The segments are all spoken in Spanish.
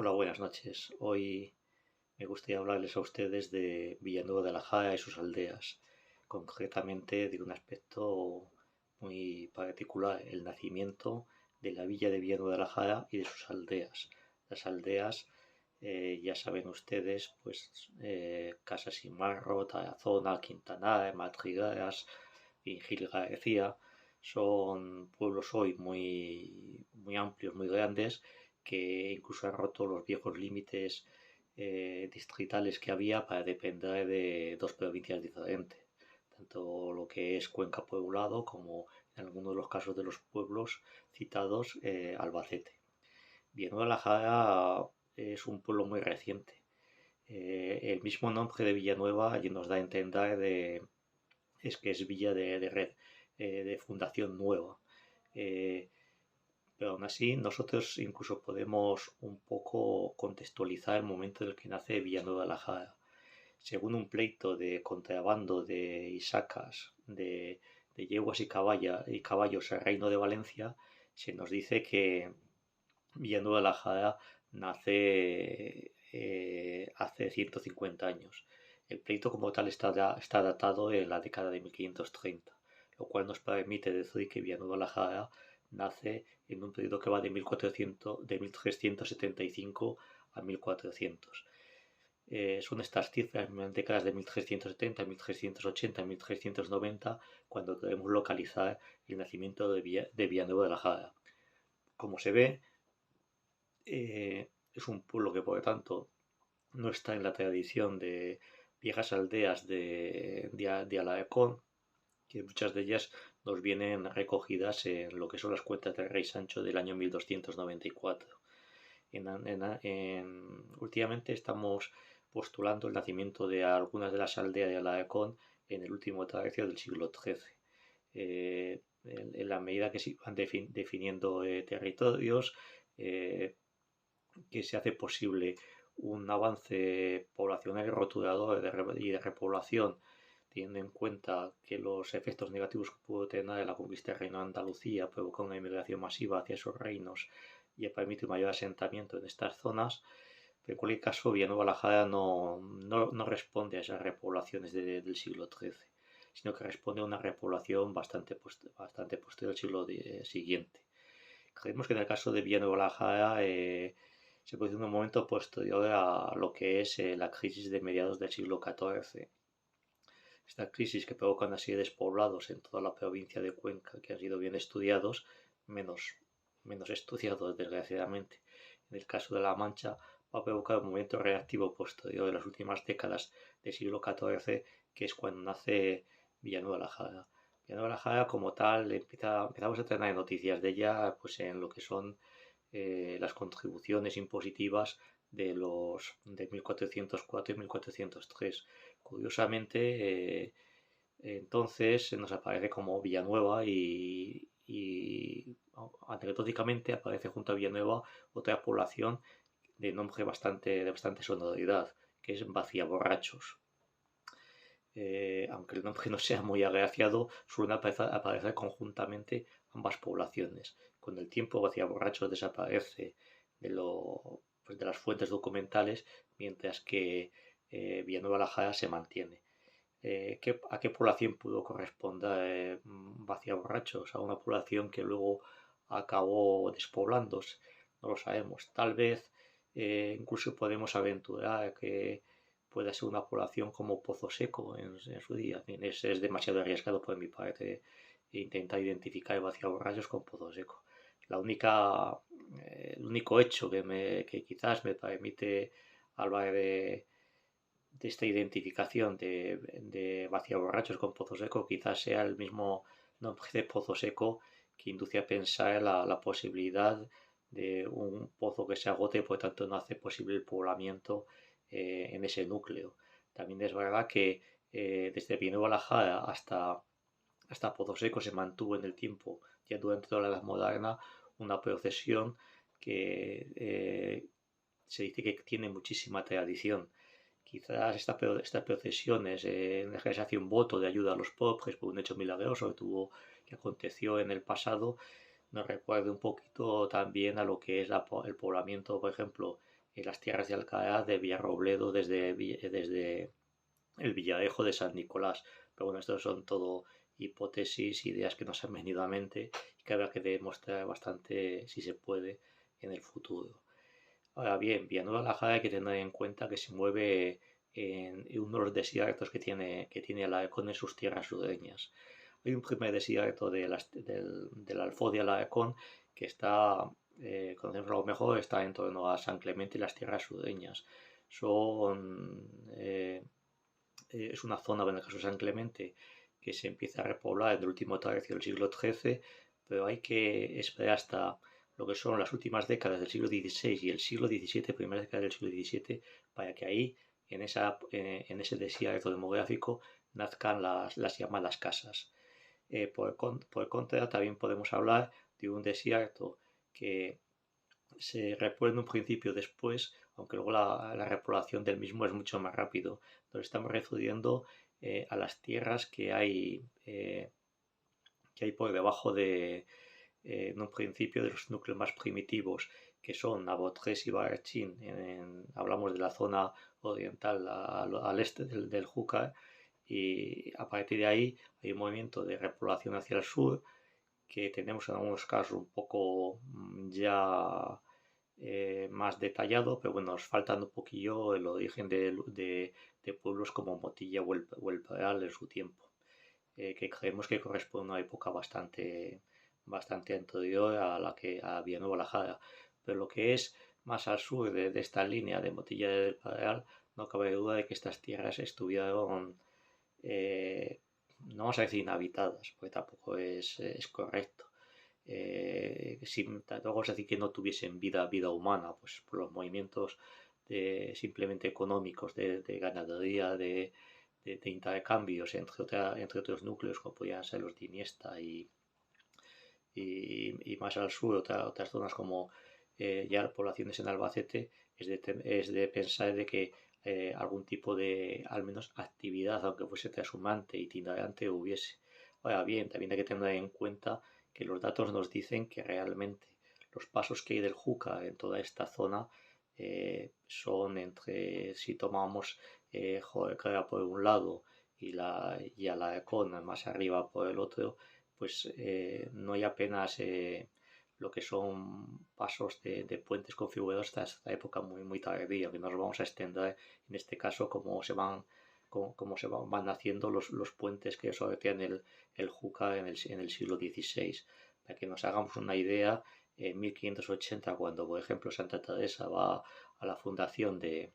Hola, buenas noches. Hoy me gustaría hablarles a ustedes de Villanueva de la Jara y sus aldeas, concretamente de un aspecto muy particular, el nacimiento de la villa de Villanueva de la Jara y de sus aldeas. Las aldeas, ya saben ustedes, pues Casas y Marro, Tarazona, Quintanar, Madrigueras y Gil García, son pueblos hoy muy amplios, muy grandes, que incluso han roto los viejos límites distritales que había para depender de dos provincias diferentes, tanto lo que es Cuenca Poblado como en algunos de los casos de los pueblos citados Albacete. Villanueva de la Jara es un pueblo muy reciente. El mismo nombre de Villanueva nos da a entender que es villa de red, de fundación nueva. Pero aún así, nosotros incluso podemos un poco contextualizar el momento en el que nace Villanueva de la Jara. Según un pleito de contrabando de Isacas, de yeguas y caballos al Reino de Valencia, se nos dice que Villanueva de la Jara nace hace 150 años. El pleito como tal está datado en la década de 1530, lo cual nos permite decir que Villanueva de la Jara nace en un periodo que va de 1375 a 1400. Son estas cifras en décadas de 1370, 1380, 1390, cuando queremos localizar el nacimiento de Villanueva de la Jara. Como se ve, es un pueblo que por lo tanto no está en la tradición de viejas aldeas de Alarcón, que muchas de ellas nos vienen recogidas en lo que son las cuentas del rey Sancho del año 1294. Últimamente estamos postulando el nacimiento de algunas de las aldeas de Alarcón en el último tercio del siglo XIII. En la medida que se van definiendo territorios, que se hace posible un avance poblacional y rotulador y de repoblación, teniendo en cuenta que los efectos negativos que pudo tener la conquista del reino de Andalucía provocó una inmigración masiva hacia esos reinos y permite un mayor asentamiento en estas zonas. Pero en cualquier caso, Villanueva la Jara no responde a esas repoblaciones del siglo XIII, sino que responde a una repoblación bastante posterior al siglo siguiente. Creemos que en el caso de Villanueva la Jara se produce en un momento posterior a lo que es la crisis de mediados del siglo XIV. Esta crisis que provoca una serie de despoblados en toda la provincia de Cuenca que han sido bien estudiados, menos estudiados desgraciadamente. En el caso de La Mancha va a provocar un movimiento reactivo posterior de las últimas décadas del siglo XIV, que es cuando nace Villanueva la Jara. Villanueva la Jara como tal empezamos a tener noticias de ella pues en lo que son las contribuciones impositivas de 1404 y 1403. Curiosamente, entonces se nos aparece como Villanueva y anecdóticamente aparece junto a Villanueva otra población de nombre de bastante sonoridad, que es Vaciaborrachos. Aunque el nombre no sea muy agraciado, suelen aparecer conjuntamente ambas poblaciones. Con el tiempo, Vaciaborrachos desaparece pues de las fuentes documentales, mientras que Villanueva la Jara se mantiene. ¿A qué población pudo corresponder Vaciaborrachos? ¿A una población que luego acabó despoblándose? No lo sabemos. Tal vez incluso podemos aventurar que pueda ser una población como Pozo Seco en su día. Es demasiado arriesgado por mi parte intentar identificar Vaciaborrachos con Pozo Seco. El único hecho que quizás me permite hablar de esta identificación de Vaciaborrachos con Pozo Seco quizás sea el mismo nombre de Pozo Seco que induce a pensar la posibilidad de un pozo que se agote, por tanto no hace posible el poblamiento en ese núcleo. También es verdad que desde Villanueva la Jara hasta Pozo Seco se mantuvo en el tiempo, ya durante toda la Edad Moderna, una procesión que se dice que tiene muchísima tradición. Quizás estas procesiones en las que se hace un voto de ayuda a los pobres por un hecho milagroso que aconteció en el pasado, nos recuerda un poquito también a lo que es el poblamiento, por ejemplo, las tierras de Alcalá de Villarrobledo desde el villarejo de San Nicolás. Pero bueno, estos son todo hipótesis, ideas que nos han venido a mente y que habrá que demostrar bastante, si se puede, en el futuro. Ahora bien, Villanueva de la Jara hay que tener en cuenta que se mueve en uno de los desiertos que tiene Alarcón en sus tierras sureñas. Hay un primer desierto del Alfoz de Alarcón que está, conocemos algo mejor, está en torno a San Clemente y las tierras sureñas. Es una zona, en el caso de San Clemente, que se empieza a repoblar en el último tercio del siglo XIII, pero hay que esperar hasta lo que son las últimas décadas del siglo XVI y el siglo XVII, primera década del siglo XVII, para que ahí, en ese desierto demográfico, nazcan las llamadas casas. Por contra, también podemos hablar de un desierto que se repuebla en un principio después, aunque luego la repoblación del mismo es mucho más rápido. Nos estamos refiriendo a las tierras que hay por debajo en un principio, de los núcleos más primitivos, que son Navotres y Barachín. Hablamos de la zona oriental al este del Júcar, y a partir de ahí hay un movimiento de repoblación hacia el sur, que tenemos en algunos casos un poco ya más detallado, pero bueno, nos falta un poquillo el origen de pueblos como Motilla o el Peral en su tiempo, que creemos que corresponde a una época bastante anterior a Villanueva la Jara. Pero lo que es más al sur de esta línea de Motilla del Peral, no cabe duda de que estas tierras estuvieron, no vamos a decir inhabitadas, porque tampoco es correcto. Tampoco vamos a decir que no tuviesen vida humana, pues por los movimientos simplemente económicos, de ganadería, de intercambios entre otros núcleos, como podían ser los de Iniesta y más al sur otras zonas como ya poblaciones en Albacete. Es de pensar de que algún tipo de, al menos, actividad, aunque fuese trashumante, itinerante, hubiese. Ahora bien, también hay que tener en cuenta que los datos nos dicen que realmente los pasos que hay del Júcar en toda esta zona son si tomamos Jodeca por un lado y Alarcón más arriba por el otro, pues no hay apenas lo que son pasos de puentes configurados hasta esta época muy tardía, que nos vamos a extender en este caso cómo se van haciendo los puentes que sortean el Júcar en el siglo XVI. Para que nos hagamos una idea, en 1580, cuando por ejemplo Santa Teresa va a la fundación de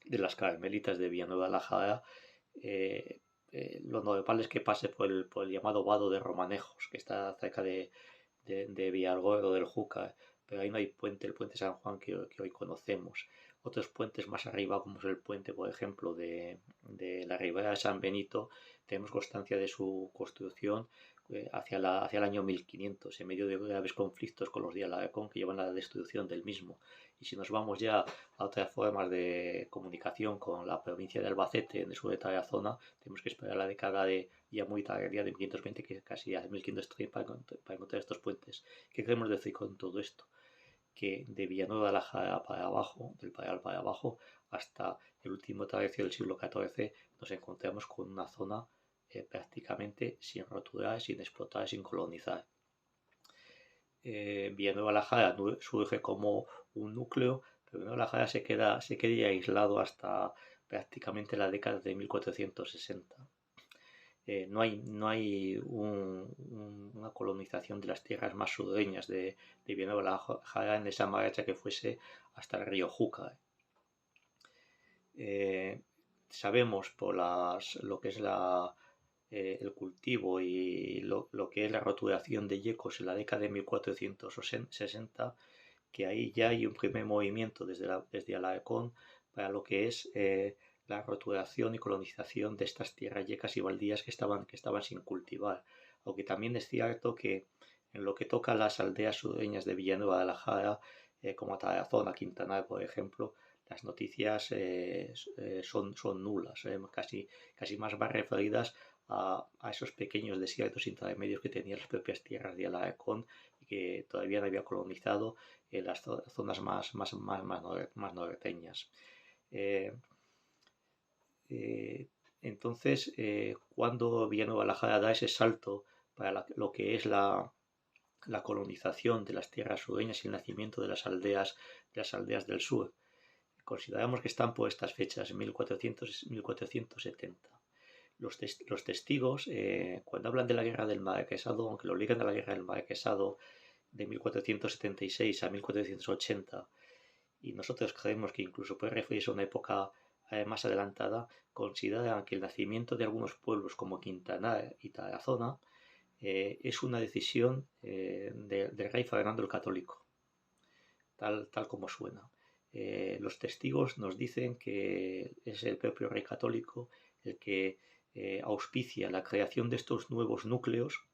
las Carmelitas de Villanueva de la Jara, lo normal es que pase por el llamado vado de Romanejos, que está cerca de Villargordo del Júcar, pero ahí no hay puente, el puente San Juan que hoy conocemos. Otros puentes más arriba, como es el puente, por ejemplo, de la ribera de San Benito, tenemos constancia de su construcción hacia el año 1500, en medio de graves conflictos con los de Alarcón que llevan a la destrucción del mismo. Y si nos vamos ya a otras formas de comunicación con la provincia de Albacete, en su de la zona, tenemos que esperar la década ya muy tardía de 1520, que casi a 1530, para encontrar estos puentes. ¿Qué queremos decir con todo esto? Que de Villanueva de la Jara para abajo, del Paral para abajo, hasta el último tercio del siglo XIV, nos encontramos con una zona prácticamente sin roturar, sin explotar, sin colonizar. Villanueva de la Jara surge como un núcleo, pero Villanueva de la Jara se queda aislado hasta prácticamente la década de 1460. No hay una colonización de las tierras más sureñas de Villanueva de la Jara en esa marcha que fuese hasta el río Júcar. Sabemos por lo que es el cultivo y lo que es la roturación de yecos en la década de 1460, que ahí ya hay un primer movimiento desde Alarcón para lo que es la roturación y colonización de estas tierras yecas y baldías que estaban sin cultivar. Aunque también es cierto que en lo que toca a las aldeas sureñas de Villanueva de la Jara, como Tarazona, Quintanar, por ejemplo, las noticias son nulas, casi más van referidas a esos pequeños desiertos intermedios que tenían las propias tierras de Alarcón y que todavía no había colonizado en las zonas más norteñas. Entonces, cuando Villanueva la Jara da ese salto para lo que es la colonización de las tierras sureñas y el nacimiento de las aldeas del sur, consideramos que están por estas fechas, 1400-1470. Los testigos, cuando hablan de la guerra del Marquesado, aunque lo ligan a la guerra del Marquesado de 1476 a 1480, y nosotros creemos que incluso puede referirse a una época más adelantada, consideran que el nacimiento de algunos pueblos como Quintanar y Tarazona es una decisión del rey Fernando el Católico, tal como suena. Los testigos nos dicen que es el propio rey católico el que auspicia la creación de estos nuevos núcleos,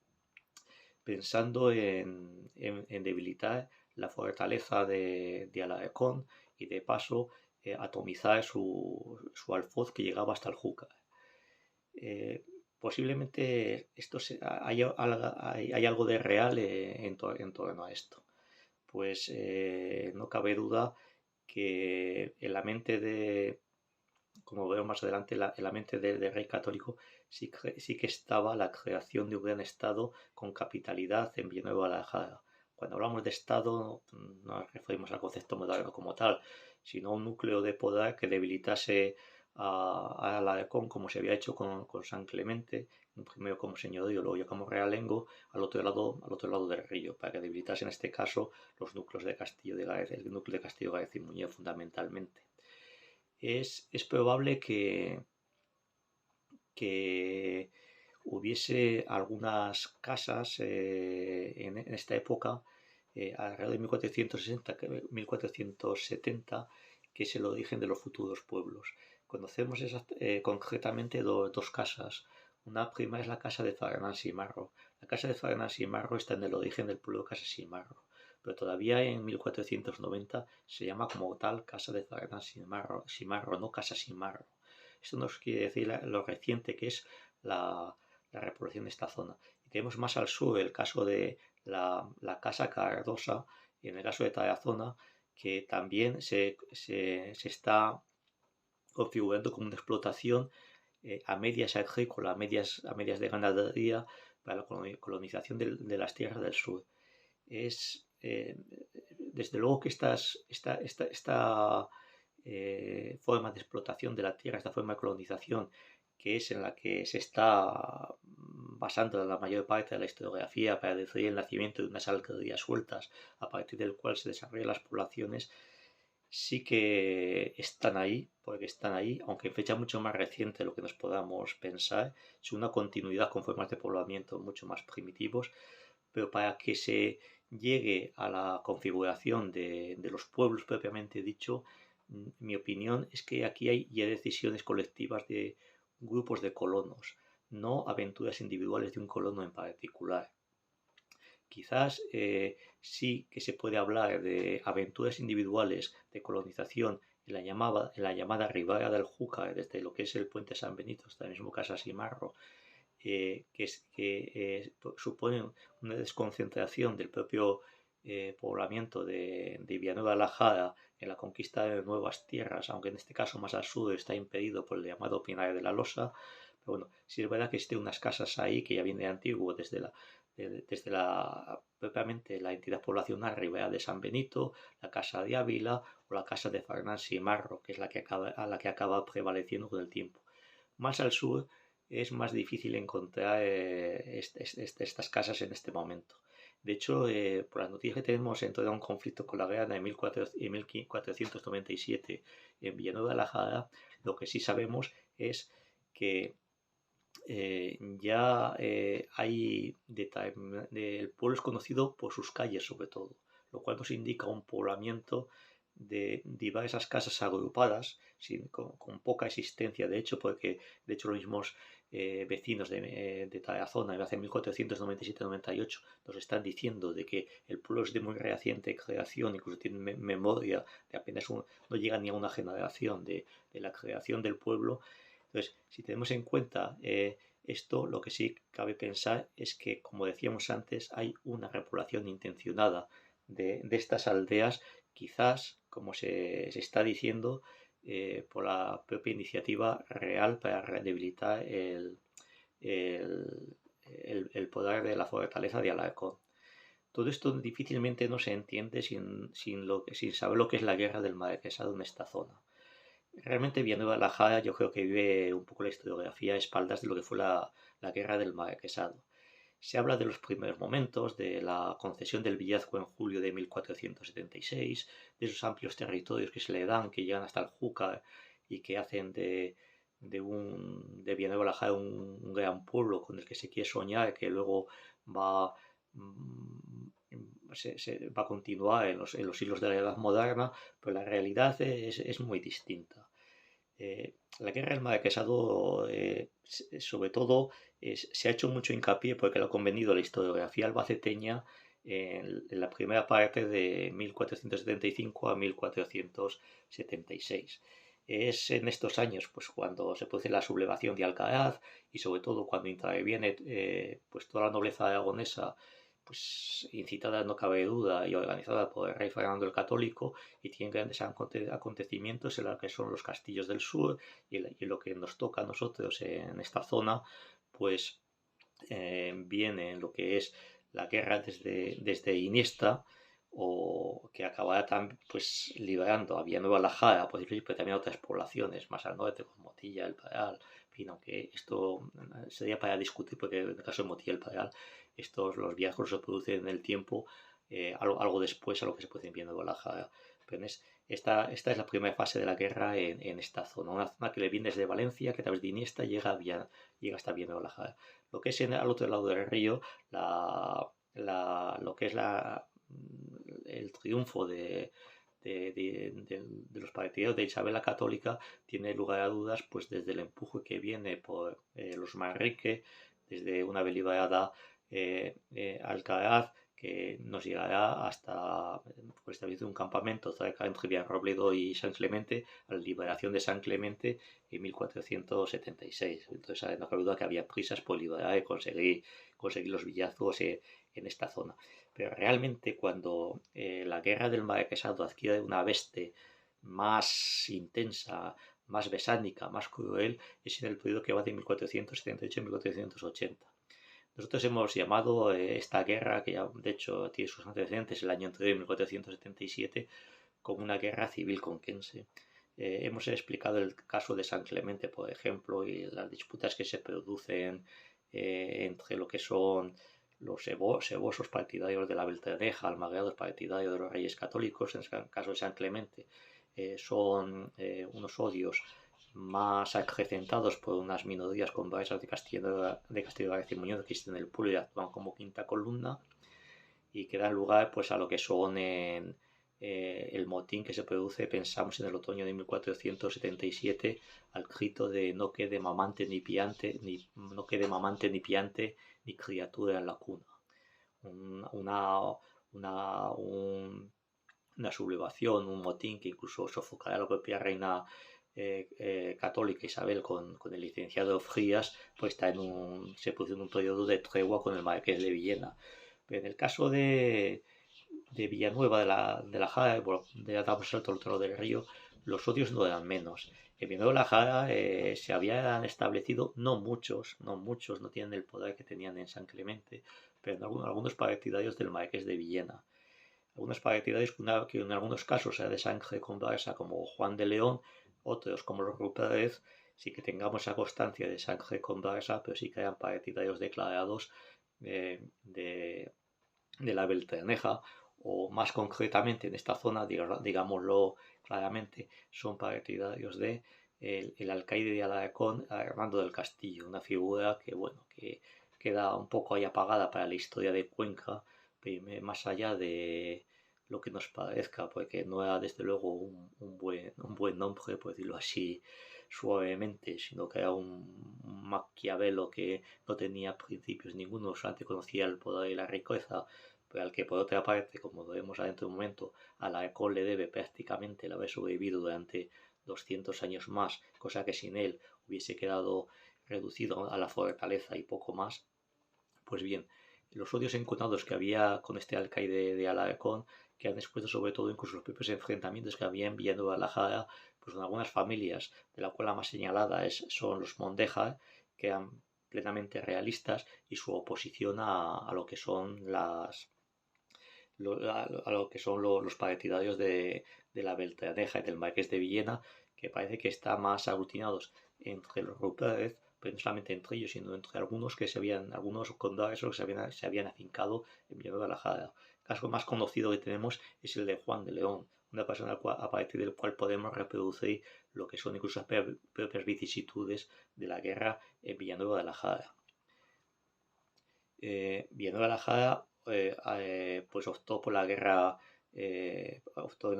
pensando en debilitar la fortaleza de Alarcón y de paso atomizar su alfoz que llegaba hasta el Júcar. Posiblemente hay algo de real en torno a esto. Pues no cabe duda que en la mente como veo más adelante, en la mente del rey católico sí que estaba la creación de un gran Estado con capitalidad en Villanueva de la Jara. Cuando hablamos de Estado no nos referimos al concepto moderno como tal, sino a un núcleo de poder que debilitase a Alarcón como se había hecho con San Clemente, primero como señorío, luego ya como realengo, al otro lado del río, para que debilitase en este caso los núcleos de Castillo de Gaez, el núcleo de Castillo de Gaez y Muñoz fundamentalmente. Es probable que hubiese algunas casas en esta época, alrededor de 1470, que es el origen de los futuros pueblos. Conocemos concretamente dos casas. Una prima es la casa de Farnán Simarro. La casa de Farnán Simarro está en el origen del pueblo de Casa Simarro, pero todavía en 1490 se llama como tal Casa de Farnán Simarro, no Casa Simarro. Esto nos quiere decir lo reciente que es la repoblación de esta zona. Y tenemos más al sur el caso de la Casa Cardosa y en el caso de Tarazona, que también se está configurando como una explotación a medias agrícola, a medias de ganadería para la colonización de las tierras del sur. Desde luego que esta forma de explotación de la tierra, esta forma de colonización, que es en la que se está basando la mayor parte de la historiografía para decidir el nacimiento de unas alcaldías sueltas, a partir del cual se desarrollan las poblaciones, sí que están ahí, porque están ahí, aunque en fecha mucho más reciente de lo que nos podamos pensar, es una continuidad con formas de poblamiento mucho más primitivos, pero para que se llegue a la configuración de los pueblos propiamente dicho, mi opinión es que aquí hay ya decisiones colectivas de grupos de colonos, no aventuras individuales de un colono en particular. Quizás sí que se puede hablar de aventuras individuales de colonización en la llamada Ribera del Júcar, desde lo que es el puente San Benito hasta el mismo Casa Simarro, que suponen una desconcentración del propio poblamiento de Villanueva de la Jara en la conquista de nuevas tierras, aunque en este caso más al sur está impedido por el llamado Pinar de la Losa. Pero bueno, sí es verdad que existen unas casas ahí que ya viene de antiguo, desde propiamente la entidad poblacional Ribera de San Benito, la Casa de Ávila o la Casa de Farnán Simarro, que es la que acaba prevaleciendo con el tiempo. Más al sur es más difícil encontrar estas casas en este momento. De hecho, por las noticias que tenemos, en todo un conflicto con la guerra de 1497 en Villanueva de la Jara, lo que sí sabemos es que ya hay el pueblo es conocido por sus calles sobre todo, lo cual nos indica un poblamiento de diversas casas agrupadas con poca existencia de hecho, porque de hecho los mismos vecinos de Tarazona hace 1497-98 nos están diciendo de que el pueblo es de muy reciente creación, incluso tienen memoria de apenas no llega ni a una generación de la creación del pueblo. Entonces, si tenemos en cuenta Esto lo que sí cabe pensar es que, como decíamos antes, hay una repoblación intencionada de estas aldeas, quizás, como se está diciendo, por la propia iniciativa real para debilitar el, el poder de la fortaleza de Alarcón. Todo esto difícilmente no se entiende sin saber lo que es la guerra del Marquesado en esta zona. Realmente Villanueva de la Jara yo creo que vive un poco la historiografía a espaldas de lo que fue la guerra del Marquesado. Se habla de los primeros momentos, de la concesión del villazgo en julio de 1476, de esos amplios territorios que se le dan, que llegan hasta el Júcar y que hacen de Villanueva de la Jara un gran pueblo con el que se quiere soñar, que luego va, va a continuar en los siglos de la Edad Moderna, pero la realidad es muy distinta. La guerra del Marquesado, sobre todo, se ha hecho mucho hincapié porque lo ha convenido la historiografía albaceteña en la primera parte de 1475 a 1476. Es en estos años pues, cuando se produce la sublevación de Alcaraz y sobre todo cuando interviene pues, toda la nobleza aragonesa pues incitada, no cabe duda, y organizada por el rey Fernando el Católico, y tienen grandes acontecimientos en lo que son los castillos del sur y lo que nos toca a nosotros en esta zona, pues viene en lo que es la guerra desde Iniesta, o que acabará también pues liberando a Villanueva la Jara, por decirlo, pero también a otras poblaciones más al norte, como Motilla, El Paral, en fin, aunque esto sería para discutir, porque en el caso de Motilla, El Paral, los viajes se producen en el tiempo algo después a lo que se puede en Villanueva la Jara. Pero esta es la primera fase de la guerra en esta zona, una zona que le viene desde Valencia, que a través de Iniesta llega hasta Villanueva la Jara. Lo que es al otro lado del río, lo que es el triunfo de los partidarios de Isabel la Católica tiene lugar a dudas, pues desde el empuje que viene por los Manrique, desde una deliberada Alcaraz, que nos llegará hasta pues, establecer un campamento cerca entre Villarrobledo y San Clemente, a la liberación de San Clemente en 1476. Entonces, no cabe duda que había prisas por liberar y conseguir los villazgos en esta zona. Pero realmente cuando la guerra del Marquesado adquiere una veste más intensa, más besánica, más cruel, es en el periodo que va de 1478 a 1480. Nosotros hemos llamado esta guerra, que ya de hecho tiene sus antecedentes el año anterior, 1477, como una guerra civil conquense. Hemos explicado el caso de San Clemente, por ejemplo, y las disputas que se producen entre lo que son los sebosos partidarios de la Beltraneja, almagueados partidarios de los reyes católicos, en el caso de San Clemente, son unos odios más acrecentados por unas minorías conversas de Castillo de García Muñoz que existen en el pueblo y actúan como quinta columna y que dan lugar pues a lo que son el motín que se produce, pensamos en el otoño de 1477, al grito de no quede mamante ni piante, no quede mamante ni piante ni criatura en la cuna. Una sublevación, un motín que incluso sofocará a la propia reina católica Isabel con el licenciado Frías, pues se produce en un periodo de tregua con el marqués de Villena. Pero en el caso de Villanueva de la Jara, bueno, de damos salto al otro lado del río, los odios no eran menos. En Villanueva de la Jara se habían establecido, no muchos, no tienen el poder que tenían en San Clemente, pero algunos partidarios del marqués de Villena. Algunos partidarios que en algunos casos sea de sangre conversa, como Juan de León, otros como los Rupérez, sí que tengamos esa constancia de sangre conversa, pero sí que eran partidarios declarados de la Beltraneja, o más concretamente en esta zona, digámoslo claramente, son partidarios de el alcaide de Alarcón, Armando del Castillo, una figura que, bueno, que queda un poco ahí apagada para la historia de Cuenca, más allá de lo que nos parezca, porque no era desde luego un buen nombre, por decirlo así suavemente, sino que era un Maquiavelo que no tenía principios ninguno, solamente conocía el poder y la riqueza, pero al que por otra parte, como veremos adentro de un momento, a la Alarcón le debe prácticamente el haber sobrevivido durante 200 años más, cosa que sin él hubiese quedado reducido a la fortaleza y poco más. Pues bien, los odios encontrados que había con este alcaide de Alarcón, que han expuesto sobre todo incluso los propios enfrentamientos que había en Villanueva de la Jara, pues con algunas familias, de la cual la más señalada son los Mondeja, que eran plenamente realistas, y su oposición a lo que son los partidarios de la Beltraneja y del Marqués de Villena, que parece que están más aglutinados entre los Rupert, pero no solamente entre ellos, sino entre algunos condados que se habían afincado en Villanueva de la Jara. El caso más conocido que tenemos es el de Juan de León, una persona a partir del cual podemos reproducir lo que son incluso las propias vicisitudes de la guerra en Villanueva de la Jara. Villanueva de la Jara pues optó en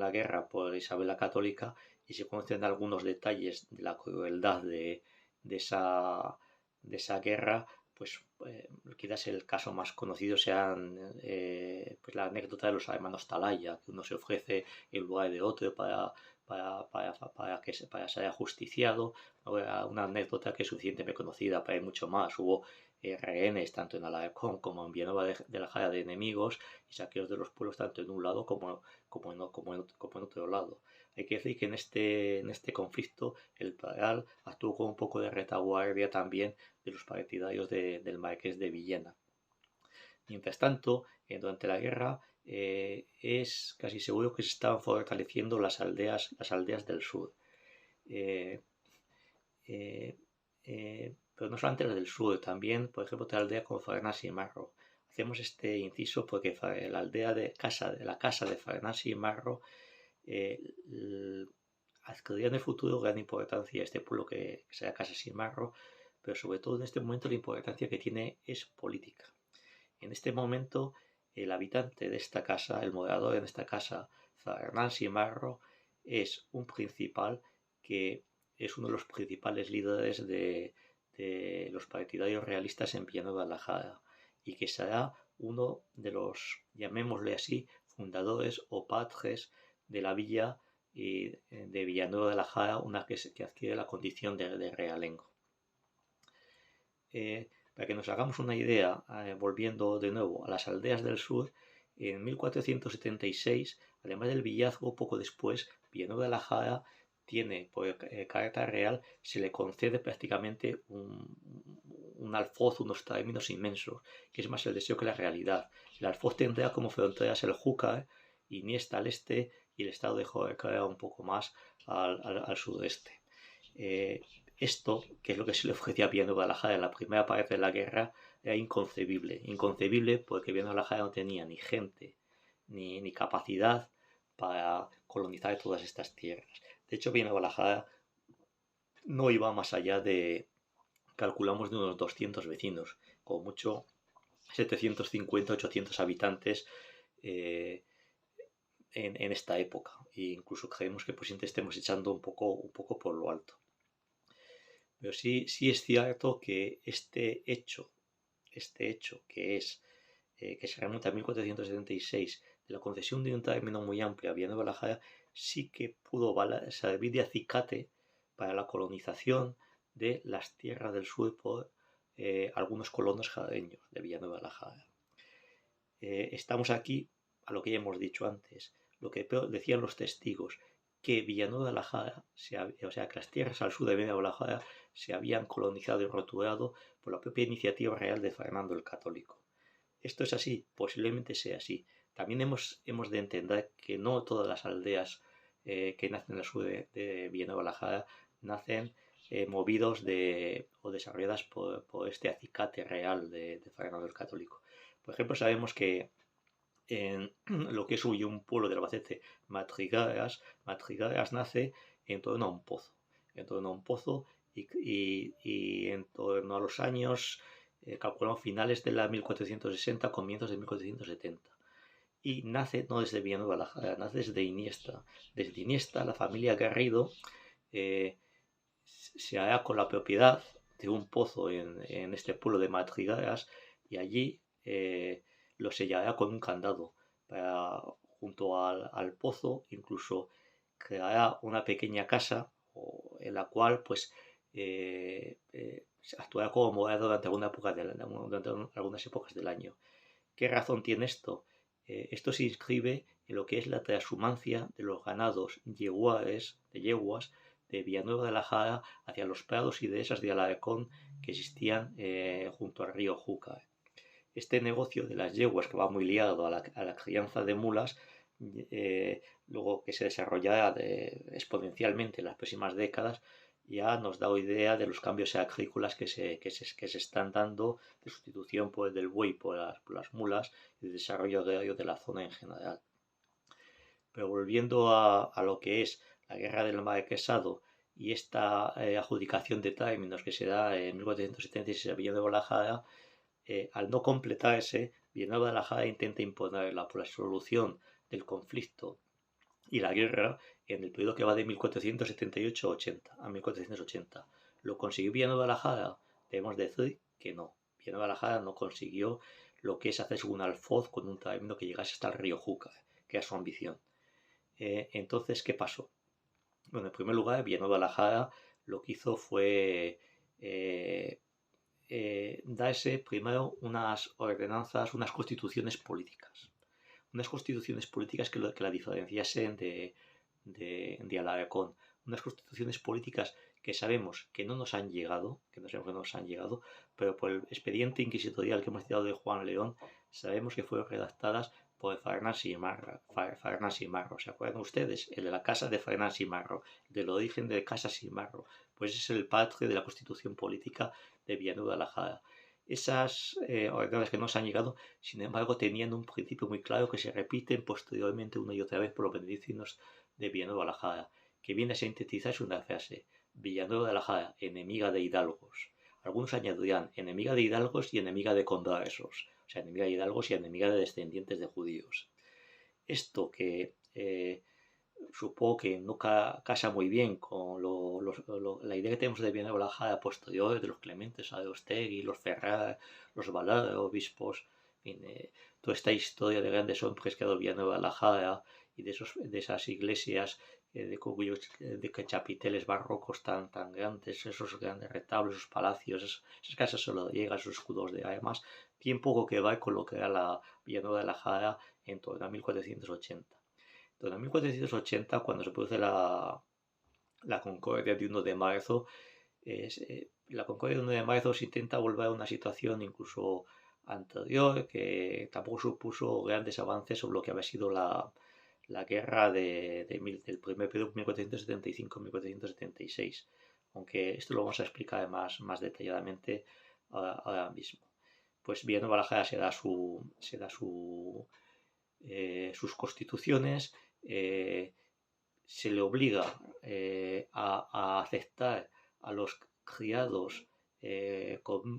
la guerra por Isabel la Católica, y se conocen algunos detalles de la crueldad de esa guerra. Pues quizás el caso más conocido sean pues la anécdota de los hermanos Talaya, que uno se ofrece en lugar de otro para ser ajusticiado. Una anécdota que es suficientemente conocida, pero hay mucho más. Hubo rehenes tanto en Alarcón como en Villanueva de la Jara de enemigos, y saqueos de los pueblos tanto en un lado como en otro lado. Hay que decir que en este conflicto el Real actuó con un poco de retaguardia también de los partidarios del Marqués de Villena. Mientras tanto, durante la guerra es casi seguro que se estaban fortaleciendo las aldeas del sur. Pero no solamente las del sur, también, por ejemplo, otra aldea como Farnás y Marro. Hacemos este inciso porque la aldea de la casa de Farnás y Marro adquirirá en el futuro gran importancia este pueblo que será Casas y Marro, pero sobre todo en este momento la importancia que tiene es política. En este momento el habitante de esta casa, el morador en esta casa, Farnás y Marro, es un principal que es uno de los principales líderes de los partidarios realistas en Villanueva de la Jara, y que será uno de los, llamémosle así, fundadores o patres de la villa de Villanueva de la Jara, una que adquiere la condición de realengo. Para que nos hagamos una idea, volviendo de nuevo a las aldeas del sur, en 1476, además del villazgo, poco después, Villanueva de la Jara tiene, por carta real, se le concede prácticamente un alfoz, unos términos inmensos, que es más el deseo que la realidad. El alfoz tendrá como fronteras el Júcar, Iniesta al este y el estado de Joeca un poco más al sudeste. Esto, que es lo que se le ofrecía a Villanueva de la Jara en la primera parte de la guerra, era inconcebible porque Villanueva de la Jara no tenía ni gente ni capacidad para colonizar todas estas tierras. De hecho, Villanueva de la Jara no iba más allá de, calculamos, de unos 200 vecinos, con mucho 750, 800 habitantes en esta época, e incluso creemos que posiblemente estemos echando un poco por lo alto. Pero sí es cierto que este hecho que se remonta a 1476, de la concesión de un término muy amplio a Villanueva de la Jara, sí que pudo servir de acicate para la colonización de las tierras del sur por algunos colonos jareños de Villanueva de la Jara. Estamos aquí a lo que ya hemos dicho antes, lo que decían los testigos, que Villanueva de la Jara, o sea, que las tierras al sur de Villanueva de la Jara se habían colonizado y roturado por la propia iniciativa real de Fernando el Católico. ¿Esto es así? Posiblemente sea así. También hemos de entender que no todas las aldeas que nacen al sur de Villanueva de la Jara nacen movidos o desarrolladas por este acicate real de Fernando el Católico. Por ejemplo, sabemos que en lo que es hoy un pueblo del Albacete, Madrigueras nace en torno a un pozo, y en torno a los años, calculamos finales de la 1460, comienzos de 1470. Y nace no desde Villanueva de la Jara, nace desde Iniesta. Desde Iniesta, la familia Garrido se hará con la propiedad de un pozo en este pueblo de Madrigueras, y allí lo sellará con un candado. Junto al pozo incluso creará una pequeña casa en la cual pues actuar como moderado durante durante algunas épocas del año. ¿Qué razón tiene esto? Esto se inscribe en lo que es la transhumancia de los ganados yeguas de Villanueva de la Jara hacia los prados y dehesas de Alarcón que existían junto al río Júcar. Este negocio de las yeguas, que va muy ligado a la crianza de mulas, luego que se desarrollará exponencialmente en las próximas décadas, ya nos da idea de los cambios agrícolas que se están dando de sustitución del buey por las mulas y de desarrollo agrario de la zona en general. Pero volviendo a lo que es la guerra del Marquesado y esta adjudicación de términos que se da en 1476 a Villanueva de la Jara, al no completarse, Villanueva de la Jara intenta imponer la solución del conflicto y la guerra en el periodo que va de 1478 a 1480. ¿Lo consiguió Villanueva de la Jara? Debemos decir que no. Villanueva de la Jara no consiguió lo que es hacerse un alfoz con un término que llegase hasta el río Júcar, que era su ambición. Entonces, ¿qué pasó? Bueno, en primer lugar, Villanueva de la Jara lo que hizo fue darse primero unas ordenanzas, unas constituciones políticas. Unas constituciones políticas que la diferenciasen de Alarcón. Unas constituciones políticas que sabemos que no nos han llegado, pero por el expediente inquisitorial que hemos citado de Juan León, sabemos que fueron redactadas por Farnás y Marro. ¿Se acuerdan ustedes? El de la casa de Farnás y Marro, del origen de Casas y Marro. Pues es el padre de la constitución política de Villanueva de la Jara. Esas ordenanzas que nos han llegado, sin embargo, tenían un principio muy claro que se repiten posteriormente una y otra vez por los benedictinos de Villanueva de la Jara, que viene a sintetizarse una frase: Villanueva de la Jara, enemiga de hidalgos. Algunos añadirían enemiga de hidalgos y enemiga de conversos, o sea, enemiga de hidalgos y enemiga de descendientes de judíos. Esto que supongo que no casa muy bien con la idea que tenemos de Villanueva de la Jara posterior, de los Clementes, Adeostegui, los Ferrar, los Valar, obispos, toda esta historia de grandes hombres que ha dado Villanueva de la Jara y de esas iglesias de chapiteles barrocos tan grandes, esos grandes retablos, esos palacios, esas casas solariega, esos escudos de armas, tiene poco que ver con lo que era la Villanueva de la Jara en torno a 1480. En 1480, cuando se produce la Concordia de 1 de marzo, la Concordia de 1 de marzo se intenta volver a una situación incluso anterior, que tampoco supuso grandes avances sobre lo que había sido la guerra del primer periodo 1475-1476, aunque esto lo vamos a explicar más detalladamente ahora mismo. Pues Villanueva de la Jara se da sus constituciones, se le obliga a aceptar a los criados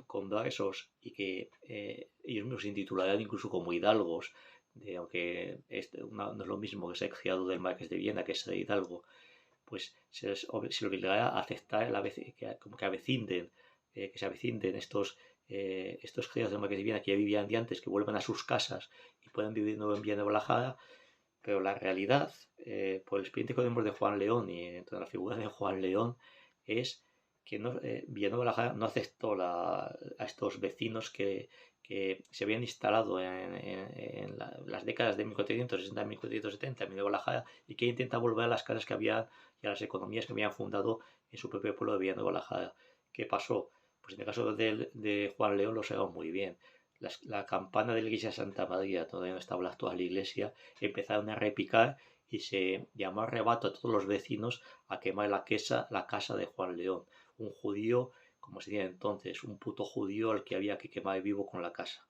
conversos y que ellos mismos se intitularán incluso como hidalgos, aunque no es lo mismo que ser criado del Marqués de Viena que ser hidalgo, pues se les obligará a aceptar como que se avecinden estos criados del Marqués de Viena que ya vivían de antes, que vuelvan a sus casas y puedan vivir de nuevo en Villanueva de la Jara. Pero la realidad, por el expediente que tenemos de Juan León y dentro de la figura de Juan León, es que Villanueva de la Jara no aceptó a estos vecinos que se habían instalado en las décadas de 1460 a 1470 en Villanueva de la Jara y que intenta volver a las casas que habían y a las economías que habían fundado en su propio pueblo de Villanueva de la Jara. ¿Qué pasó? Pues en el caso de Juan León lo sabemos muy bien. La campana de la iglesia de Santa María, todavía no estaba la actual iglesia, empezaron a repicar y se llamó a arrebato a todos los vecinos a quemar la casa de Juan León, un judío, como se decía entonces, un puto judío al que había que quemar vivo con la casa.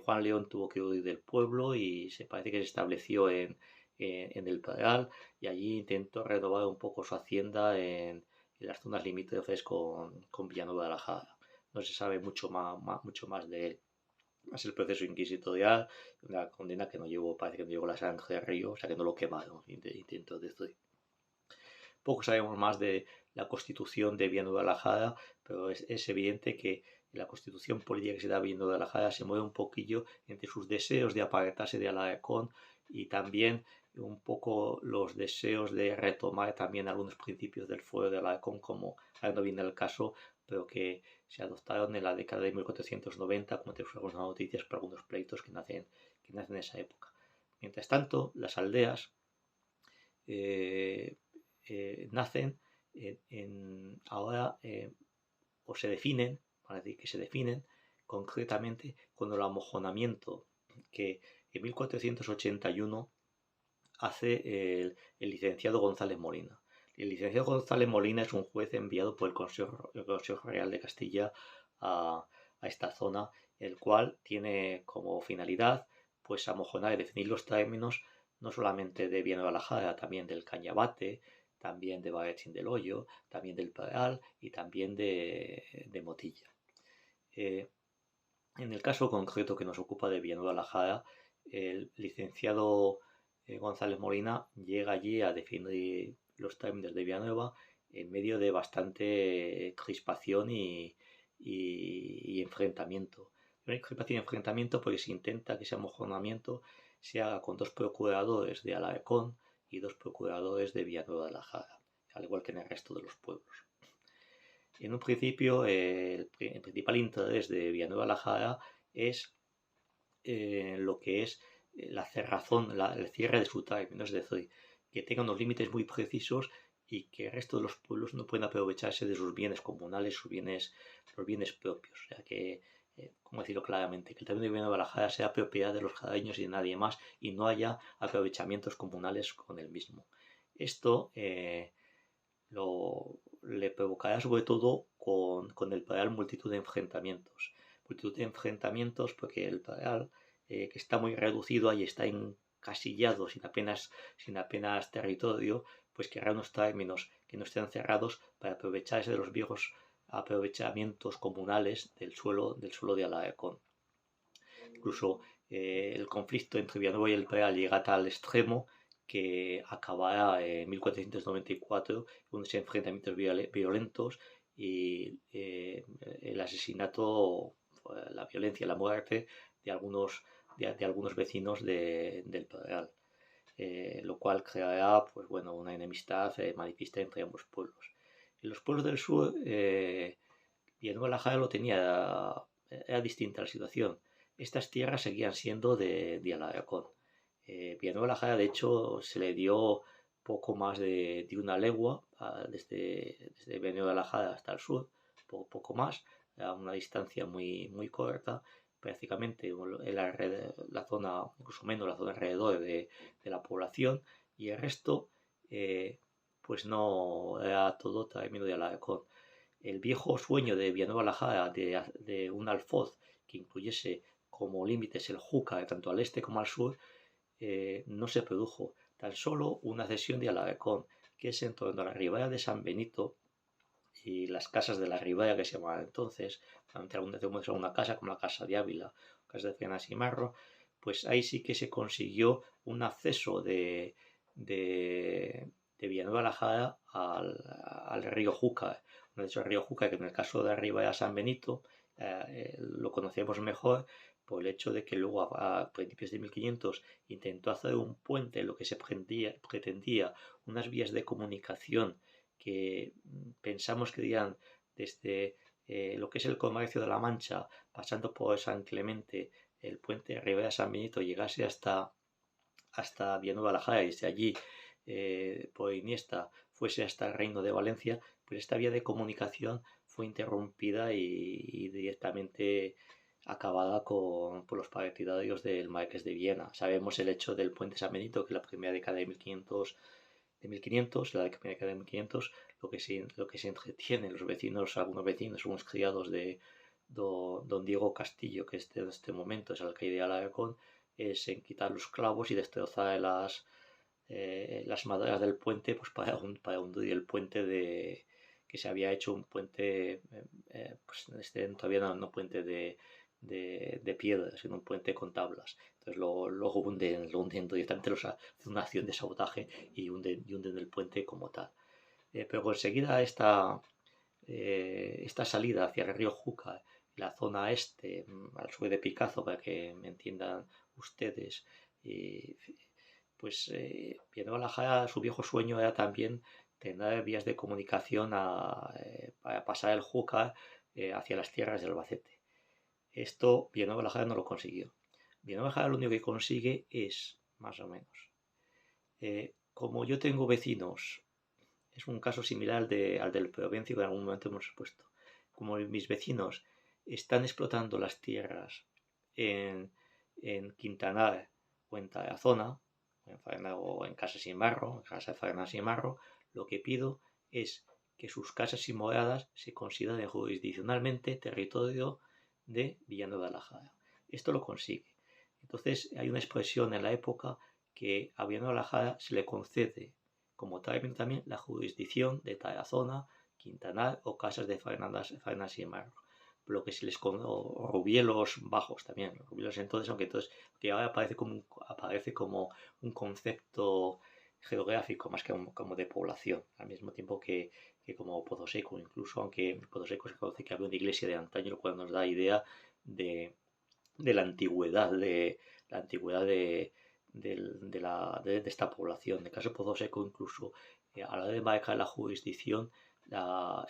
Juan León tuvo que huir del pueblo y se parece que se estableció en el Peral y allí intentó renovar un poco su hacienda en las zonas limítrofes con Villanueva de la Jara. No se sabe mucho más de él. Es el proceso inquisitorial, una condena que parece que no llegó la sangre de río, o sea que no lo quemaron, intento decir. Poco sabemos más de la constitución de Villanueva de la Jara, pero es evidente que la constitución política que se da a Villanueva de la Jara se mueve un poquillo entre sus deseos de apartarse de Alarcón y también un poco los deseos de retomar también algunos principios del fuero de Alarcón, como ahora no viene el caso, pero que se adoptaron en la década de 1490, como te algunas noticias por algunos pleitos que nacen en esa época. Mientras tanto, las aldeas nacen ahora o se definen, para decir que se definen concretamente con el amojonamiento que en 1481 hace el licenciado González Molina. El licenciado González Molina es un juez enviado por el Consejo Real de Castilla a esta zona, el cual tiene como finalidad pues amojonar y definir los términos no solamente de Villanueva de la Jara, también del Cañabate, también de Barretín del Hoyo, también del Peral y también de Motilla. En el caso concreto que nos ocupa de Villanueva de la Jara, el licenciado González Molina llega allí a definir los términos de Villanueva en medio de bastante crispación y enfrentamiento. Crispación y enfrentamiento porque se intenta que ese amojonamiento se haga con 2 procuradores de Alarcón y 2 procuradores de Villanueva de la Jara, al igual que en el resto de los pueblos. En un principio, el principal interés de Villanueva de la Jara es lo que es la cerrazón, el cierre de su término, es decir, que tenga unos límites muy precisos y que el resto de los pueblos no puedan aprovecharse de sus bienes comunales, los bienes propios. O sea que, ¿cómo decirlo claramente? Que el término de Villanueva de la Jara sea propiedad de los jaraños y de nadie más y no haya aprovechamientos comunales con el mismo. Esto le provocará sobre todo con el Peral multitud de enfrentamientos. Multitud de enfrentamientos porque el Peral, que está muy reducido, ahí está encasillado sin apenas territorio, pues querrá unos términos que no estén cerrados para aprovecharse de los viejos aprovechamientos comunales del suelo de Alarcón. Incluso el conflicto entre Villanueva y el Peral llega a tal extremo que acabará en 1494 con unos enfrentamientos violentos y el asesinato, la violencia, la muerte de algunos vecinos del Peral, lo cual creará pues, bueno, una enemistad manifiesta entre ambos pueblos. En los pueblos del sur, Villanueva de la Jara era distinta la situación. Estas tierras seguían siendo de Alarcón. Villanueva de la Jara, de hecho, se le dio poco más de una legua desde Villanueva de la Jara hasta el sur, poco más, a una distancia muy, muy corta, prácticamente en la zona, incluso menos la zona alrededor de la población, y el resto, pues no era todo término de Alarcón. El viejo sueño de Villanueva de la Jara de un alfoz que incluyese como límites el Júcar, tanto al este como al sur, no se produjo. Tan solo una cesión de Alarcón, que es en torno a la ribera de San Benito y las casas de la ribera que se llamaban entonces, alguna vez una casa como la Casa de Ávila, casa de Frenas y Marro, pues ahí sí que se consiguió un acceso de Villanueva de la Jara al río Júcar. De hecho, el río Júcar, que en el caso de arriba era San Benito, lo conocemos mejor por el hecho de que luego a principios de 1500 intentó hacer un puente, lo que se pretendía unas vías de comunicación que pensamos que irían desde lo que es el comercio de la Mancha, pasando por San Clemente, el puente de Ribera de San Benito, llegase hasta Villanueva de la Jara y desde allí, por Iniesta, fuese hasta el Reino de Valencia, pues esta vía de comunicación fue interrumpida y directamente acabada por los partidarios del Marqués de Viena. Sabemos el hecho del puente San Benito, que en la primera década de 1500, la década de 1500, lo que se entretienen los vecinos, algunos vecinos, algunos criados de don Diego Castillo, que en este momento es alcaide de Alarcón, es en quitar los clavos y destrozar las maderas del puente pues para hundir el puente que se había hecho un puente, pues todavía no puente de piedra, sino un puente con tablas. Entonces luego hunden directamente, una acción de sabotaje y hunden el puente como tal. Pero conseguida esta salida hacia el río Júcar, la zona este, al sur de Picazo, para que me entiendan ustedes, pues Villanueva de la Jara, su viejo sueño era también tener vías de comunicación para pasar el Júcar hacia las tierras de Albacete. Esto Villanueva de la Jara no lo consiguió. Villanueva de la Jara lo único que consigue es, más o menos, como yo tengo vecinos, es un caso similar al del Provencio que en algún momento hemos expuesto. Como mis vecinos están explotando las tierras en Quintanar o en Tarazona, o en Casas Sin Barro, en Casa de Faena Sin Barro, lo que pido es que sus casas y moradas se consideren jurisdiccionalmente territorio de Villanueva de la Jara. Esto lo consigue. Entonces hay una expresión en la época que a Villanueva de la Jara se le concede como también la jurisdicción de Tarazona, Quintanar o Casas de Faena Sin Barro, lo que se les conoce, o Rubielos Bajos también, Rubielos entonces, aunque entonces que ahora aparece como un concepto geográfico más que como de población, al mismo tiempo que como Pozo Seco, incluso aunque en Pozo Seco se conoce que había una iglesia de antaño, lo cual nos da idea de la antigüedad de esta población. En el caso de Pozo Seco, incluso a la hora de marcar la jurisdicción,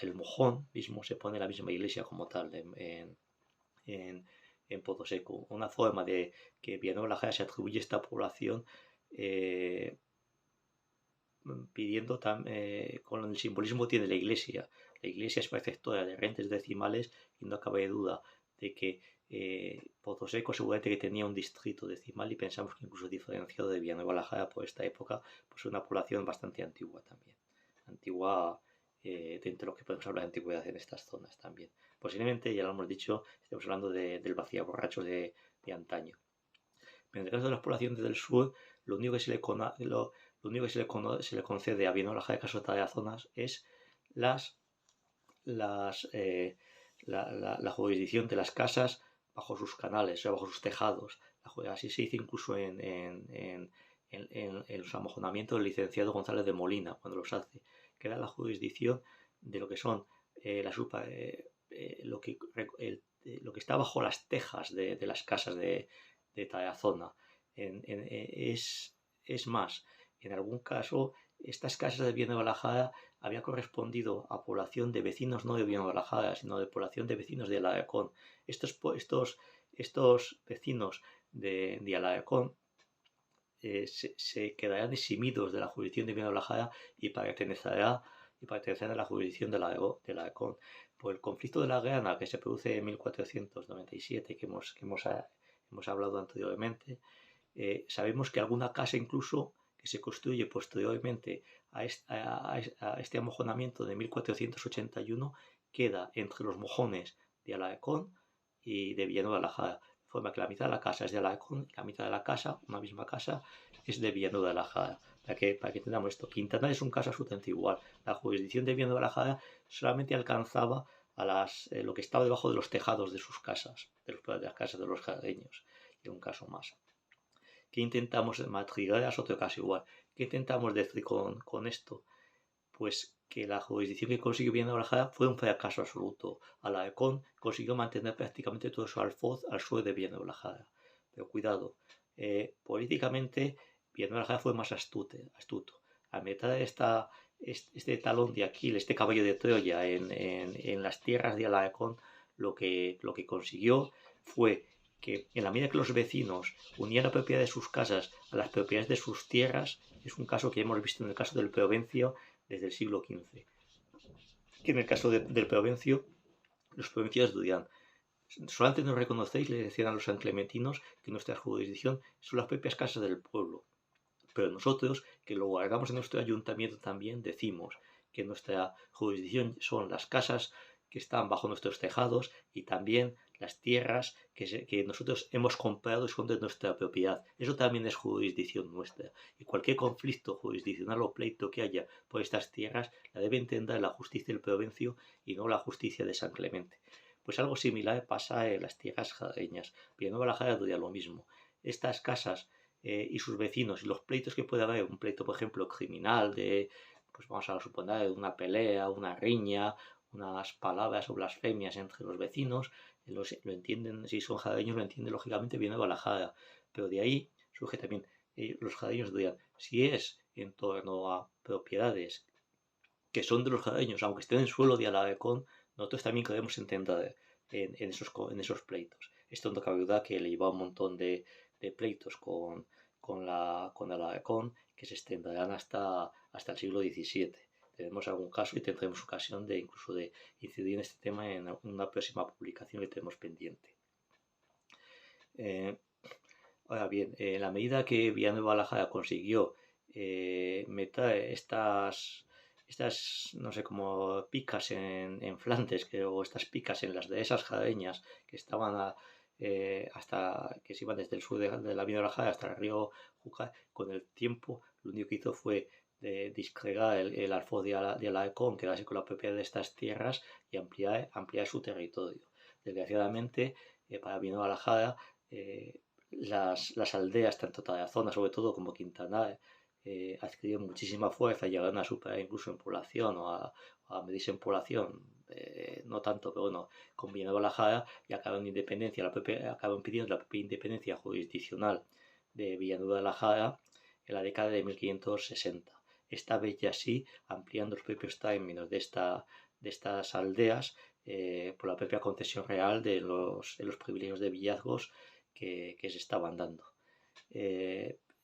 el mojón mismo se pone en la misma iglesia como tal en Pozo Seco. Una forma de que Villanueva de la Jara se atribuye a esta población pidiendo con el simbolismo tiene la iglesia. La iglesia es perceptora de rentes decimales y no cabe duda de que Pozo Seco seguramente que tenía un distrito decimal y pensamos que incluso diferenciado de Villanueva de la Jara por esta época, pues una población bastante antigua también. Antigua dentro de lo que podemos hablar de antigüedad en estas zonas también. Posiblemente, ya lo hemos dicho, estamos hablando del vaciaborracho de antaño. Pero en el caso de las poblaciones del sur, lo único que se le concede a Villanueva de la Jara de Casota de zonas es la jurisdicción de las casas bajo sus canales, o sea, bajo sus tejados. Así se hizo incluso en los amojonamientos del licenciado González de Molina, cuando los hace, que era la jurisdicción de lo que son lo que está bajo las tejas de las casas de Tarazona. Es más, en algún caso, estas casas de Villanueva de la Jara había correspondido a población de vecinos no de Villanueva de la Jara, sino de población de vecinos de Alarcón. Estos vecinos de Alarcón se quedarán eximidos de la jurisdicción de Villanueva de la Jara y pertenecerán a la jurisdicción de Alarcón. Por el conflicto de la Grana que se produce en 1497, que hemos hablado anteriormente, sabemos que alguna casa incluso que se construye posteriormente a este amojonamiento de 1481 queda entre los mojones de Alarcón y de Villanueva de la Jara, de forma que la mitad de la casa es de Alarcón y la mitad de la casa, una misma casa, es de Villanueva de la Jara. Para que entendamos esto, Quintanar es un caso absolutamente igual. La jurisdicción de Villanueva de la Jara solamente alcanzaba a lo que estaba debajo de los tejados de sus casas, de las casas de los jarareños, y un caso más. ¿Qué intentamos matrigar? Es otro caso igual. ¿Qué intentamos decir con esto? Pues que la jurisdicción que consiguió Villanueva de la Jara fue un fracaso absoluto. Alarcón consiguió mantener prácticamente todo su alfoz al sur de Villanueva de la Jara. Pero cuidado, políticamente Villanueva de la Jara fue más astuto. A mitad de este talón de Aquiles, este caballo de Troya en las tierras de Alarcón, lo que consiguió fue que en la medida que los vecinos unían la propiedad de sus casas a las propiedades de sus tierras, es un caso que hemos visto en el caso del Provencio desde el siglo XV. Que en el caso del Provencio, los provincianos decían, solamente nos reconocéis, le decían a los sanclementinos, que nuestra jurisdicción son las propias casas del pueblo. Pero nosotros, que lo guardamos en nuestro ayuntamiento también, decimos que nuestra jurisdicción son las casas que están bajo nuestros tejados y también las tierras que nosotros hemos comprado y son de nuestra propiedad. Eso también es jurisdicción nuestra. Y cualquier conflicto jurisdiccional o pleito que haya por estas tierras la debe entender la justicia del Provencio y no la justicia de San Clemente. Pues algo similar pasa en las tierras jareñas. Villanueva de la Jara duda lo mismo. Estas casas y sus vecinos y los pleitos que puede haber, un pleito por ejemplo criminal pues vamos a suponer una pelea, una riña, unas palabras o blasfemias entre los vecinos, lo entienden, si son jareños lo entienden lógicamente Villanueva de la Jara, pero de ahí surge también los jadeños estudian. Si es en torno a propiedades que son de los jadeños, aunque estén en suelo de Alarcón, nosotros también queremos entender en esos pleitos. Esto no cabe duda que le lleva un montón de pleitos con Alarcón que se extenderán hasta el siglo XVII. Tenemos algún caso y tendremos ocasión de incluso de incidir en este tema en una próxima publicación que tenemos pendiente. Ahora bien, en la medida que Villanueva la Jara consiguió meter estas, no sé, como picas en Flandes, o estas picas en las dehesas jareñas que estaban hasta que se iban desde el sur de la Villanueva la Jara hasta el río Júcar, con el tiempo lo único que hizo fue disgregar el alfoz de Alarcón, quedarse con la propiedad de estas tierras y ampliar su territorio. Desgraciadamente, para Villanueva la Jara, las aldeas, tanto Tarazona sobre todo como Quintana, adquirieron muchísima fuerza, llegaron a superar incluso en población o a medirse en población, no tanto, pero bueno, con Villanueva la Jara y acabaron pidiendo la propia independencia jurisdiccional de Villanueva de la Jara en la década de 1560. Esta vez ya sí, ampliando los propios términos de estas aldeas por la propia concesión real de los privilegios de villazgos que se estaban dando.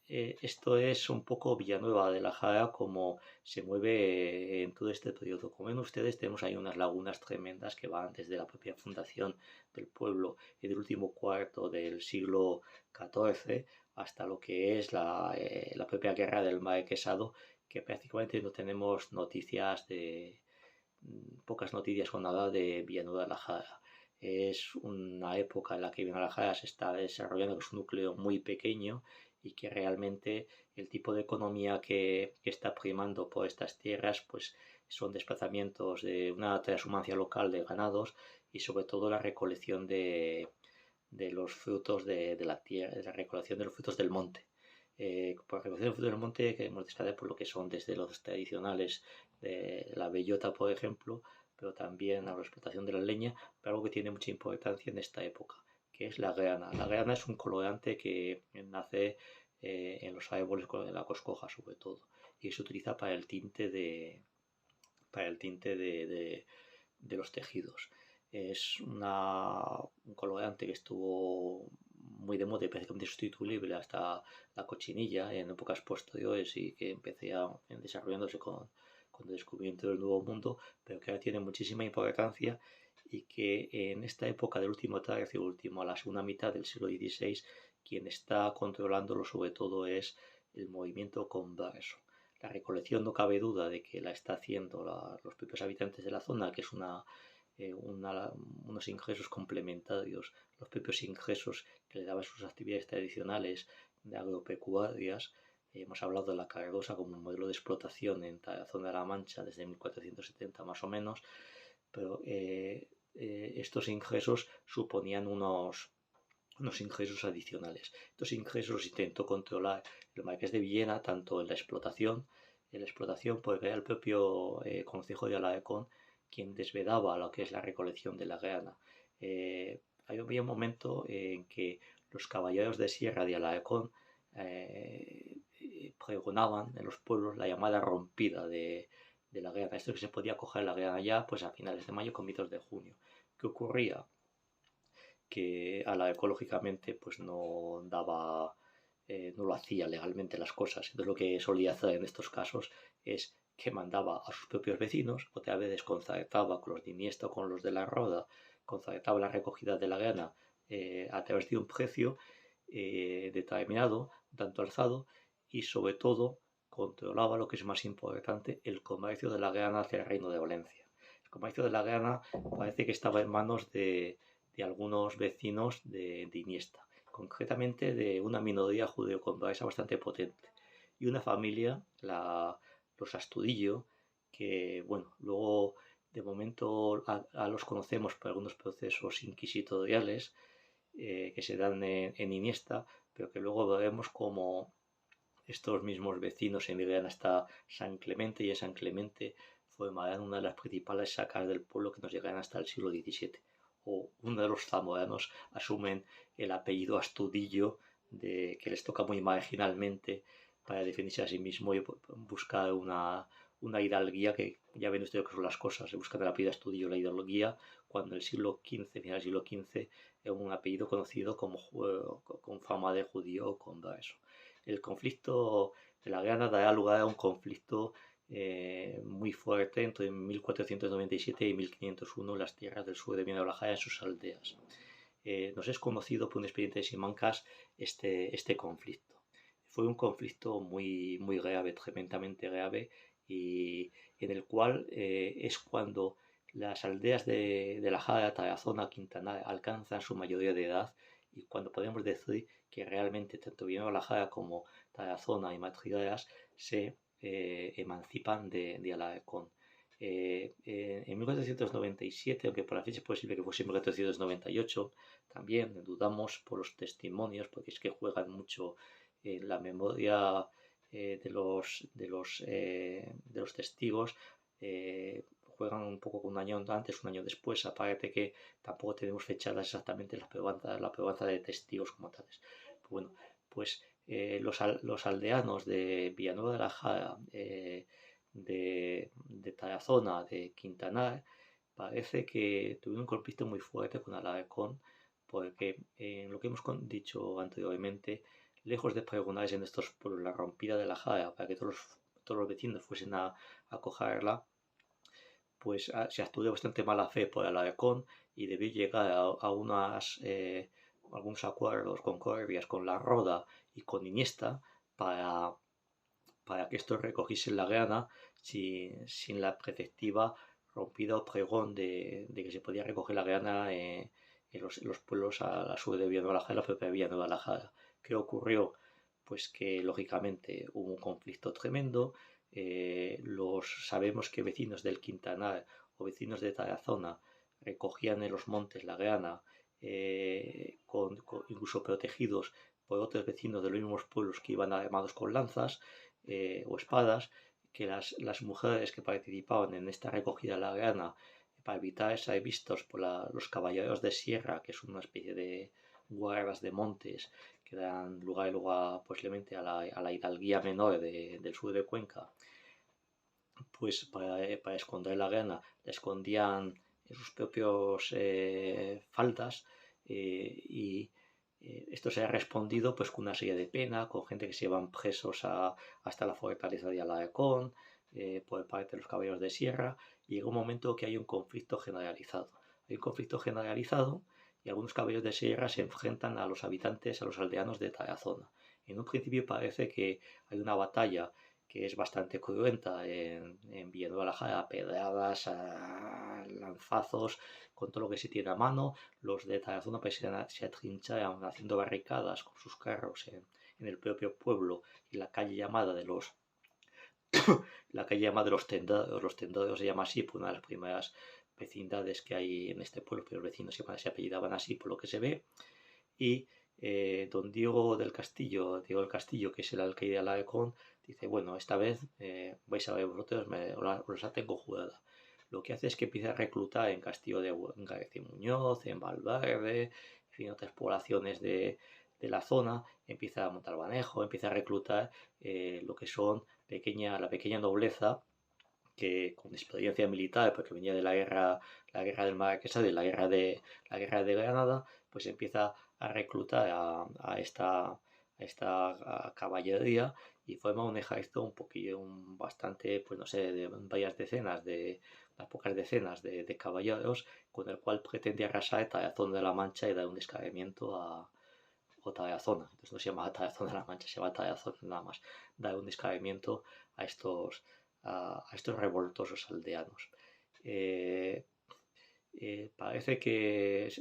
Esto es un poco Villanueva de la Jara como se mueve en todo este periodo. Como ven ustedes, tenemos ahí unas lagunas tremendas que van desde la propia fundación del pueblo en el último cuarto del siglo XIV hasta lo que es la propia guerra del Marquesado, que prácticamente no tenemos pocas noticias con nada de Villanueva de la Jara. Es una época en la que Villanueva de la Jara se está desarrollando, que es un núcleo muy pequeño y que realmente el tipo de economía que está primando por estas tierras pues son desplazamientos de una transhumancia local de ganados y sobre todo la recolección de los frutos de la tierra, la recolección de los frutos del monte. Por recolección de los frutos del monte queremos destacar por lo que son desde los tradicionales de la bellota, por ejemplo, pero también a la explotación de la leña, pero algo que tiene mucha importancia en esta época, que es la grana. La grana es un colorante que nace en los árboles de la coscoja, sobre todo, y se utiliza para el tinte de los tejidos. Es un colorante que estuvo muy de moda y prácticamente sustituible hasta la cochinilla en épocas posteriores y que empecé desarrollándose con el descubrimiento del Nuevo Mundo, pero que ahora tiene muchísima importancia y que en esta época del último tercio, a la segunda mitad del siglo XVI, quien está controlándolo sobre todo es el movimiento converso. La recolección no cabe duda de que la está haciendo los propios habitantes de la zona, que es unos ingresos complementarios, los propios ingresos que le daban sus actividades tradicionales de agropecuarias. Hemos hablado de la cargosa como un modelo de explotación en la zona de la Mancha desde 1470 más o menos, pero estos ingresos suponían unos ingresos adicionales. Estos ingresos los intentó controlar el Marqués de Villena tanto en la explotación pues era el propio Concejo de Alarcón quien desvedaba lo que es la recolección de la grana. Había un momento en que los caballeros de sierra de Alarcón pregonaban en los pueblos la llamada rompida de la grana. Esto es que se podía coger la grana ya pues a finales de mayo, comienzos de junio. ¿Qué ocurría? Que ecológicamente pues no daba, no lo hacía legalmente las cosas. Entonces lo que solía hacer en estos casos es que mandaba a sus propios vecinos, otra vez concertaba con los de Iniesta o con los de la Roda, concertaba la recogida de la grana a través de un precio determinado, tanto alzado, y sobre todo controlaba lo que es más importante, el comercio de la grana hacia el Reino de Valencia. El comercio de la grana parece que estaba en manos de algunos vecinos de Iniesta, concretamente de una minoría judeo-conversa bastante potente y una familia, los Astudillo, que bueno, luego de momento los conocemos por algunos procesos inquisitoriales que se dan en Iniesta, pero que luego veremos como estos mismos vecinos emigran hasta San Clemente y en San Clemente formarán una de las principales sacas del pueblo que nos llegarán hasta el siglo XVII. O uno de los zamoranos asumen el apellido Astudillo que les toca muy marginalmente para defenderse a sí mismo y buscar una hidalguía que ya ven ustedes lo que son las cosas. Se busca de la piedra estudio la hidalguía cuando en el siglo XV, final del siglo XV, es un apellido conocido como con fama de judío contra eso. El conflicto de la guerra dará lugar a un conflicto muy fuerte entre 1497 y 1501 en las tierras del sur de Viena en sus aldeas. Nos es conocido por un expediente de Simancas este conflicto. Fue un conflicto muy, muy grave, tremendamente grave, y en el cual es cuando las aldeas de la Jara, Tarazona, Quintana alcanzan su mayoría de edad y cuando podemos decir que realmente tanto la Jara como Tarazona y Madrigueras se emancipan de Alarcón. En 1497, aunque por la fecha es posible que fuese en 1498, también dudamos por los testimonios, porque es que juegan mucho en la memoria de los testigos, juegan un poco con un año antes, un año después, aparte que tampoco tenemos fechadas exactamente la probanza de testigos como tales. Bueno, pues los aldeanos de Villanueva de la Jara, de Tarazona, de Quintanar, parece que tuvieron un conflicto muy fuerte con Alarcón, porque en lo que hemos dicho anteriormente, lejos de pregonar en estos pueblos la rompida de la Jara para que todos los vecinos fuesen a cogerla, pues se actuó de bastante mala fe por Alarcón y debió llegar a algunos acuerdos con Corbias, con La Roda y con Iniesta para que estos recogiesen la grana sin la preceptiva rompida o pregón de que se podía recoger la grana en los pueblos a la sur de Villanueva de la Jara, la propia Villanueva de la Jara. ¿Qué ocurrió? Pues que lógicamente hubo un conflicto tremendo. Sabemos que vecinos del Quintanar o vecinos de Tarazona recogían en los montes la grana, incluso protegidos por otros vecinos de los mismos pueblos que iban armados con lanzas o espadas, que las mujeres que participaban en esta recogida de la grana, para evitar ser vistos por los caballeros de sierra, que es una especie de guardas de montes que dan lugar luego posiblemente a la hidalguía menor del sur de Cuenca, pues para esconder la grana la escondían en sus propios faldas, y esto se ha respondido pues con una serie de pena, con gente que se llevan presos hasta la fortaleza de Alarcón por parte de los caballeros de sierra, y llega un momento que hay un conflicto generalizado. Hay un conflicto generalizado y algunos caballeros de sierra se enfrentan a los habitantes, a los aldeanos de Tarazona. En un principio parece que hay una batalla que es bastante cruenta en Villanueva de la Jara, pedradas, lanzazos, con todo lo que se tiene a mano. Los de Tarazona pues, se atrincharan haciendo barricadas con sus carros en el propio pueblo y la calle llamada de los tendados. Los tendados se llama así por una de las primeras vecindades que hay en este pueblo, pero los vecinos se apellidaban así por lo que se ve. Y don Diego del Castillo, que es el alcaide de Alarcón, dice, bueno, esta vez vais a ver vosotros, os la tengo jurada. Lo que hace es que empieza a reclutar en Castillo de García Muñoz, en Valverde, en fin, otras poblaciones de la zona, empieza a montar manejo, empieza a reclutar lo que son la pequeña nobleza, que con experiencia militar, porque venía de la guerra del Marquesado y la guerra de Granada, pues empieza a reclutar a esta caballería y forma un ejército un poquillo, bastante, pues no sé, de varias decenas, unas pocas decenas de caballeros, con el cual pretende arrasar Tarazón de la Mancha y dar un descargamiento a Tarazona. Entonces no se llama Tarazón de la Mancha, se llama Tarazón nada más. Dar un descargamiento a estos revoltosos aldeanos. Parece que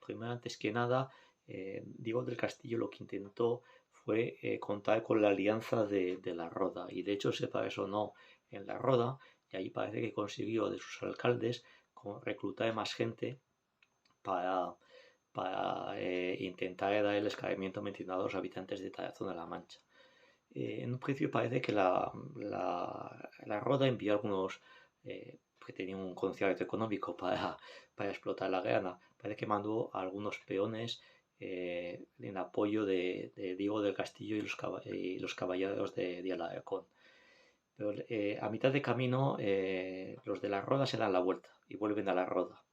primero, antes que nada, Diego del Castillo lo que intentó fue contar con la alianza de la Roda, y de hecho se no en la Roda, y ahí parece que consiguió de sus alcaldes reclutar más gente para intentar dar el escarmiento mencionado a los habitantes de Tarazón de la Mancha. En un principio parece que la Roda envió algunos que tenían un concierto económico para explotar la grana. Parece que mandó a algunos peones en apoyo de Diego del Castillo y los caballeros de Alarcón. Pero a mitad de camino los de la Roda se dan la vuelta y vuelven a la Roda.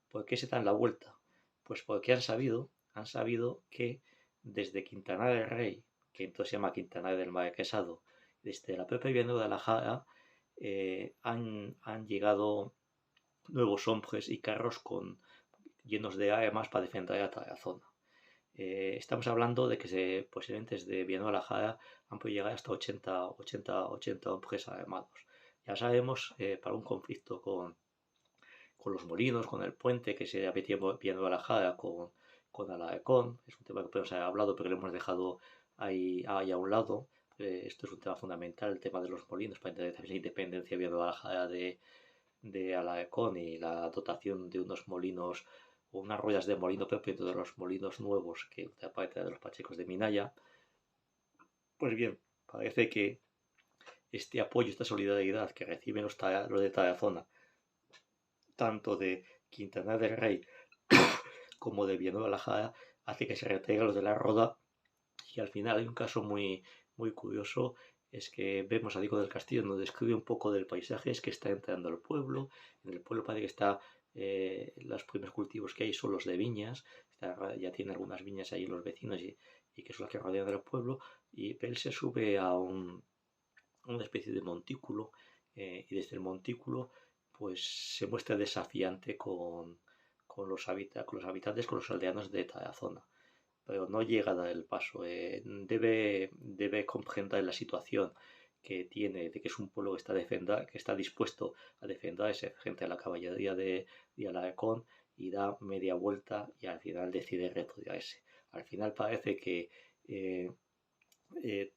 ¿Por qué se dan la vuelta? Pues porque han sabido que desde Quintana del Rey, que entonces se llama Quintana del Marquesado, desde la propia Villanueva de la Jara, han llegado nuevos hombres y carros llenos de armas para defender a la zona. Estamos hablando de que posiblemente desde Villanueva de la Jara han podido llegar hasta 80 hombres armados. Ya sabemos, para un conflicto con los molinos, con el puente que se había Villanueva de la Jara con Alarcón, es un tema que podemos haber hablado, pero lo hemos dejado ahí a un lado. Esto es un tema fundamental, el tema de los molinos, para entender la independencia de Villanueva de la Jara de Alarcón y la dotación de unos molinos o unas ruedas de molino propio de los molinos nuevos que aparte de los pachecos de Minaya. Pues bien, parece que este apoyo, esta solidaridad que reciben los de Tarazona, tanto de Quintana del Rey como de Villanueva de la Jara, hace que se retraigan los de la Roda. Y al final hay un caso muy, muy curioso, es que vemos a Diego del Castillo, nos describe un poco del paisaje, es que está entrando al pueblo, en el pueblo parece que está, los primeros cultivos que hay son los de viñas, ya tiene algunas viñas ahí los vecinos y que son las que rodean el pueblo, y él se sube a una especie de montículo, y desde el montículo pues se muestra desafiante con los habitantes, con los aldeanos de Tarazona, pero no llega a dar el paso. Debe comprender la situación que tiene, de que es un pueblo que está dispuesto a defenderse frente a la caballería de Alarcón, y da media vuelta y al final decide retirarse. Al final parece que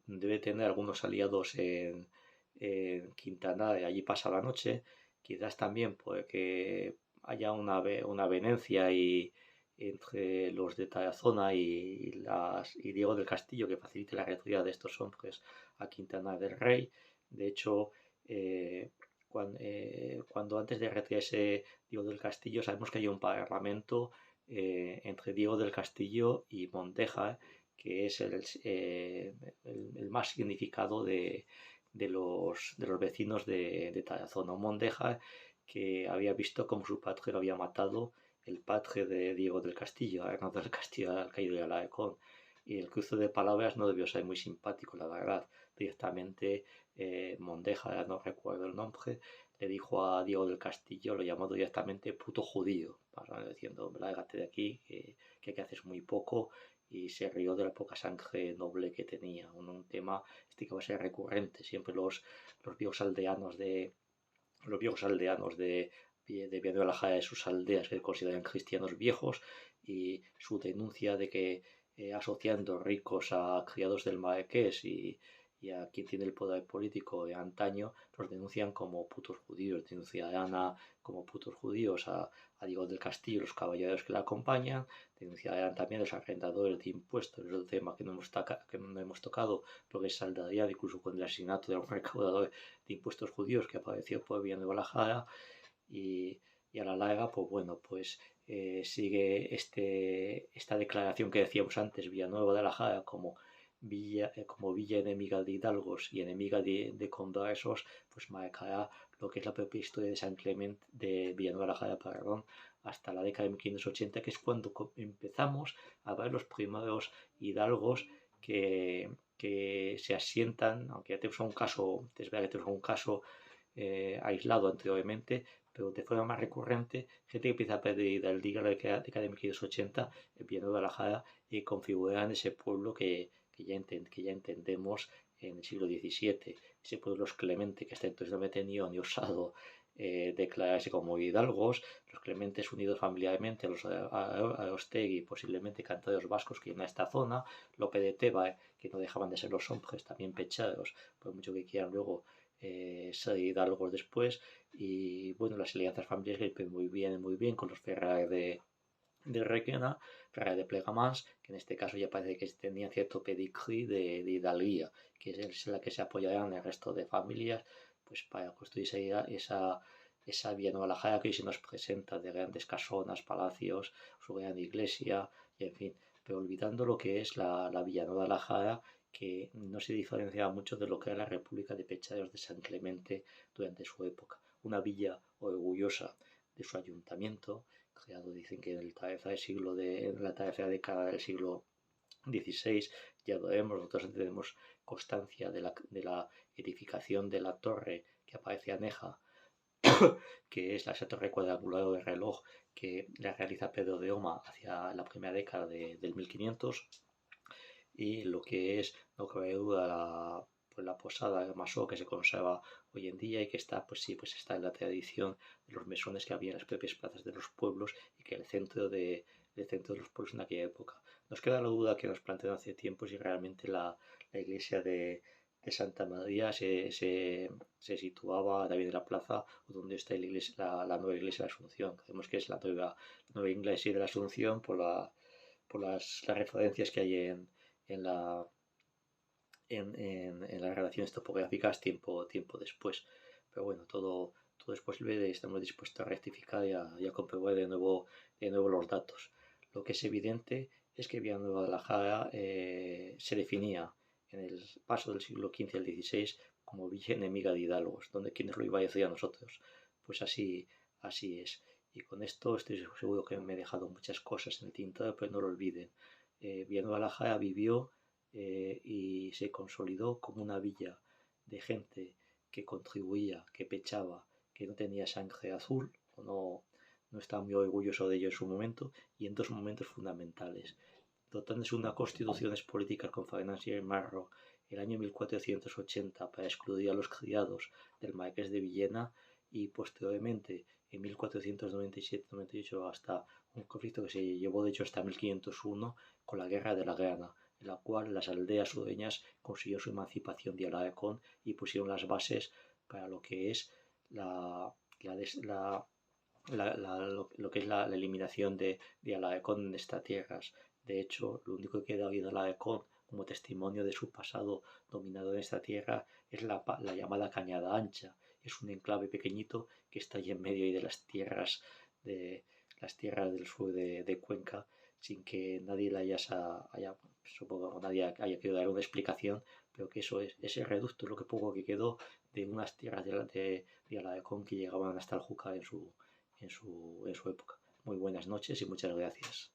debe tener algunos aliados en Quintana y allí pasa la noche, quizás también porque haya una avenencia entre los de Tarazona y Diego del Castillo que facilite la retirada de estos hombres a Quintana del Rey. De hecho, cuando antes de retirarse Diego del Castillo, sabemos que hay un parlamento entre Diego del Castillo y Monteja, que es el más significado de los vecinos de Tarazona. Un Mondeja que había visto cómo su padre lo había matado el padre de Diego del Castillo, Hernando del Castillo, alcaide de Alarcón. Y el cruce de palabras no debió ser muy simpático, la verdad. Directamente Mondeja, no recuerdo el nombre, le dijo a Diego del Castillo, lo llamó directamente puto judío, diciendo, lárgate de aquí, que haces muy poco, y se rió de la poca sangre noble que tenía. Un tema este que va a ser recurrente. Siempre los viejos aldeanos de Villanueva de la Jara, de sus aldeas que consideran cristianos viejos, y su denuncia de que asociando ricos a criados del Marqués y a quien tiene el poder político de antaño, los denuncian como putos judíos, denunciarán como putos judíos a Diego del Castillo, los caballeros que la acompañan, denunciarán también a los arrendadores de impuestos, es un tema que no hemos tocado, porque es saldaría incluso con el asesinato de un recaudador de impuestos judíos que apareció por Villanueva de la Jara, y a la larga, pues bueno, pues sigue esta declaración que decíamos antes, Villanueva de la Jara como villa enemiga de hidalgos y enemiga de condaesos, pues marcará lo que es la propia historia de San Clemente, de Villanueva de la Jara, perdón, hasta la década de 1580, que es cuando empezamos a ver los primeros hidalgos que se asientan, aunque ya tenemos un caso aislado anteriormente, pero de forma más recurrente, gente que empieza a pedir del día de la década de 1580 en Villanueva de la Jara y configuran ese pueblo que ya entendemos en el siglo XVII. Ese pueblo los Clemente, que hasta entonces no había tenido ni osado declararse como hidalgos, los Clementes unidos familiarmente a los Arostegui, posiblemente cantadores vascos que en esta zona, Lope de Teba, que no dejaban de ser los hombres también pechados, por mucho que quieran luego ser hidalgos después. Y bueno, las alianzas familiares que muy bien con los Ferrer de Requena, Ferrer de Plegamans, que en este caso ya parece que tenían cierto pedigrí de hidalguía, que es la que se apoyarán el resto de familias pues para construir esa Villanueva de la Jara que hoy se nos presenta de grandes casonas, palacios, su gran iglesia, y en fin. pero olvidando lo que es la Villanueva de la Jara, que no se diferenciaba mucho de lo que era la República de Pechaderos de San Clemente durante su época. Una villa orgullosa de su ayuntamiento, creado dicen que en la tercera década del siglo XVI, ya lo vemos, nosotros tenemos constancia de la edificación de la torre que aparece aneja, que es esa torre cuadrangular de reloj que la realiza Pedro de Oma hacia la primera década del 1500, y lo que es, no cabe duda, la posada de Masó que se conserva hoy en día y que está, pues sí, pues está en la tradición de los mesones que había en las propias plazas de los pueblos y que era el centro de los pueblos en aquella época. Nos queda la duda que nos plantean hace tiempo si realmente la iglesia de Santa María se situaba también en la plaza o donde está la nueva iglesia de la Asunción. Creemos que es la nueva iglesia de la Asunción por las referencias que hay en, la, en las relaciones topográficas tiempo después. Pero bueno, todo es posible y estamos dispuestos a rectificar y a comprobar de nuevo los datos. Lo que es evidente es que Villanueva de la Jara se definía en el paso del siglo XV al XVI como villa enemiga de hidalgos, donde quienes lo iba a decir a nosotros. Pues así es. Y con esto estoy seguro que me he dejado muchas cosas en el tintero, pero no lo olviden. Villanueva de la Jara vivió y se consolidó como una villa de gente que contribuía, que pechaba, que no tenía sangre azul o no estaba muy orgulloso de ello en su momento, y en dos momentos fundamentales. Dotándose una constituciones políticas con Francia y Marro el año 1480 para excluir a los criados del marqués de Villena, y posteriormente en 1497-98 hasta un conflicto que se llevó de hecho hasta 1501 con la Guerra de la Grana, en la cual las aldeas sureñas consiguieron su emancipación de Alarcón y pusieron las bases para lo que es lo que es la eliminación de Alarcón de estas tierras. De hecho, lo único que queda hoy de Alarcón como testimonio de su pasado dominador en esta tierra es la llamada Cañada Ancha. Es un enclave pequeñito que está ahí en medio de las tierras del sur de Cuenca, sin que nadie supongo nadie haya querido dar una explicación, pero que eso es ese reducto, lo que poco que quedó de unas tierras de Alarcón que llegaban hasta el Júcar en su época. Muy buenas noches y muchas gracias.